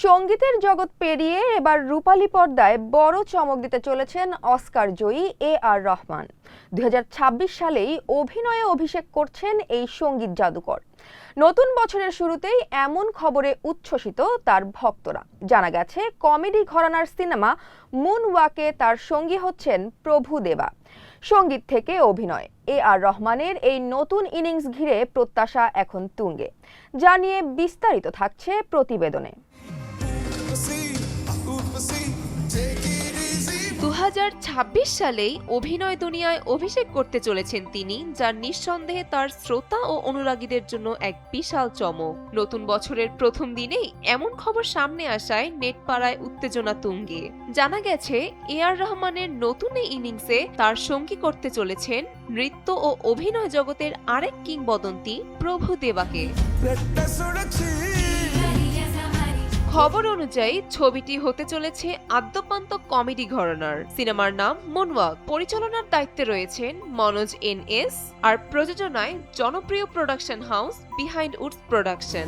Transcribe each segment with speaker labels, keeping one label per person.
Speaker 1: সঙ্গীতের জগৎ পেরিয়ে এবার রূপালী পর্দায় বড় চমক দিতে চলেছেন অস্কার জয়ী আর রহমান। 2026 সালেই অভিনয়ে অভিষেক করছেন এই সঙ্গীত জাদুকর। নতুন বছরের শুরুতেই এমন খবরে উচ্ছ্বসিত তার ভক্তরা। জানা গেছে, কমেডি ঘরানার সিনেমা মুন ওয়াকে তার সঙ্গী হচ্ছেন প্রভু দেবা। সঙ্গীত থেকে অভিনয়, আর রহমানের এই নতুন ইনিংস ঘিরে প্রত্যাশা এখন তুঙ্গে। যা নিয়ে বিস্তারিত থাকছে প্রতিবেদনে।
Speaker 2: 2026 সালেই অভিনয় দুনিয়ায় অভিষেক করতে চলেছেন তিনি, যার নিঃসন্দেহে তার শ্রোতা ও অনুরাগীদের জন্য এক বিশাল চমক। নতুন বছরের প্রথম দিনেই এমন খবর সামনে আসায় নেট পাড়ায় উত্তেজনা তুঙ্গে। জানা গেছে, আর রহমানের নতুন এই ইনিংসে তার সঙ্গী করতে চলেছেন নৃত্য ও অভিনয় জগতের আরেক কিংবদন্তি প্রভু দেবাকে। খবর অনুযায়ী ছবিটি হতে চলেছে আদ্যপান্ত কমেডি ঘরানার। সিনেমার নাম মুনওয়াক। পরিচালনার দায়িত্বে রয়েছেন মনোজ NS, আর প্রযোজনায় জনপ্রিয় production house behind Woods production.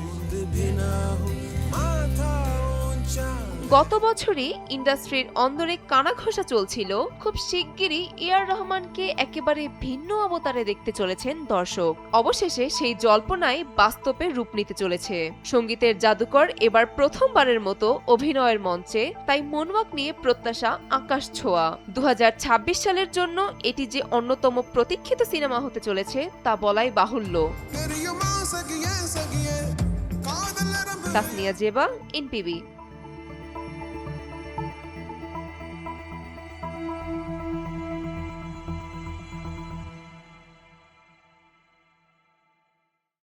Speaker 2: গত বছরই ইন্ডাস্ট্রির অন্দরে কানাঘষা চলছিল, খুব শিগগিরই আর রহমানকে একেবারে ভিন্ন অবতারে দেখতে চলেছেন দর্শক। অবশেষে সেই জল্পনাই বাস্তবে রূপ নিতে চলেছে। সঙ্গীতের জাদুকর এবার প্রথমবারের মতো অভিনয়ের মঞ্চে, তাই মুনওয়াক নিয়ে প্রত্যাশা আকাশ ছোঁয়া। 2026 সালের জন্য এটি যে অন্যতম প্রতীক্ষিত সিনেমা হতে চলেছে তা বলাই বাহুল্য। তাসনিয়া জেবা, NPB।